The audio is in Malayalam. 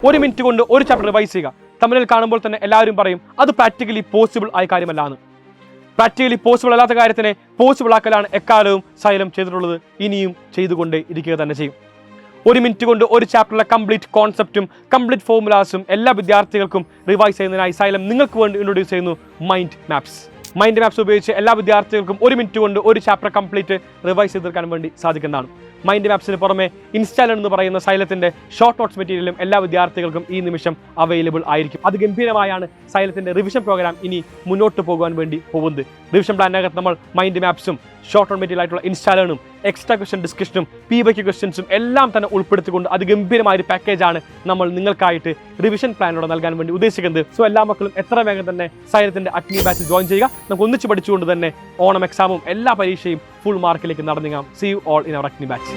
1 മിനിറ്റ് കൊണ്ട് ഒരു ചാപ്റ്റർ റിവൈസ് ചെയ്യുക. തമിഴിൽ കാണുമ്പോൾ തന്നെ എല്ലാവരും പറയും അത് പ്രാക്ടിക്കലി പോസിബിൾ ആയ കാര്യമല്ലാന്ന്. പ്രാക്ടിക്കലി പോസിബിൾ അല്ലാത്ത കാര്യത്തിനെ പോസിബിൾ ആക്കലാണ് എക്കാലവും സൈലം ചെയ്തിട്ടുള്ളത്, ഇനിയും ചെയ്തുകൊണ്ടേ ഇരിക്കുക തന്നെ ചെയ്യും. 1 മിനിറ്റ് കൊണ്ട് ഒരു ചാപ്റ്ററിലെ കംപ്ലീറ്റ് കോൺസെപ്റ്റും കംപ്ലീറ്റ് ഫോർമുലാസും എല്ലാ വിദ്യാർത്ഥികൾക്കും റിവൈസ് ചെയ്യുന്നതിനായി സൈലം നിങ്ങൾക്ക് വേണ്ടി ഇൻട്രൊഡ്യൂസ് ചെയ്യുന്നു മൈൻഡ് മാപ്സ്. മൈൻഡ് മാപ്സ് ഉപയോഗിച്ച് എല്ലാ വിദ്യാർത്ഥികൾക്കും 1 മിനിറ്റ് കൊണ്ട് ഒരു ചാപ്റ്റർ കംപ്ലീറ്റ് റിവൈസ് ചെയ്ത് തീർക്കാൻ വേണ്ടി സാധിക്കുന്നതാണ്. മൈൻഡ് മാപ്സിന് പുറമെ ഇൻസ്റ്റാലർ എന്ന് പറയുന്ന സൈലത്തിന്റെ ഷോർട്ട് നോട്ട്സ് മെറ്റീരിയലും എല്ലാ വിദ്യാർത്ഥികൾക്കും ഈ നിമിഷം അവൈലബിൾ ആയിരിക്കും. അത് ഗംഭീരമായാണ് സൈലത്തിന്റെ റിവിഷൻ പ്രോഗ്രാം ഇനി മുന്നോട്ട് പോകുവാൻ വേണ്ടി പോകുന്നത്. റിവിഷൻ പ്ലാനകത്ത് നമ്മൾ മൈൻഡ് മാപ്സും ഷോർട്ട് നോട്ട് മെറ്റീരിയൽ ആയിട്ടുള്ള ഇൻസ്റ്റാലറും എക്സ്ട്രാ ക്വസ്റ്റൻ ഡിസ്കഷനും PYQ ക്വസ്റ്റൻസും എല്ലാം തന്നെ ഉൾപ്പെടുത്തിക്കൊണ്ട് അതിഗംഭീരമായ ഒരു പാക്കേജാണ് നമ്മൾ നിങ്ങൾക്കായിട്ട് റിവിഷൻ പ്ലാനോടെ നൽകാൻ വേണ്ടി ഉദ്ദേശിക്കുന്നത്. സോ എല്ലാ മക്കളും എത്ര വേഗം തന്നെ സൈലത്തിന്റെ അഗ്നി ബാച്ചിൽ ജോയിൻ ചെയ്യുക. നമുക്ക് ഒന്നിച്ച് പഠിച്ചുകൊണ്ട് തന്നെ ഓണം എക്സാമും എല്ലാ പരീക്ഷയും ഫുൾ മാർക്കിലേക്ക് നടന്നു നീങ്ങാം. See you all in our Agni batch.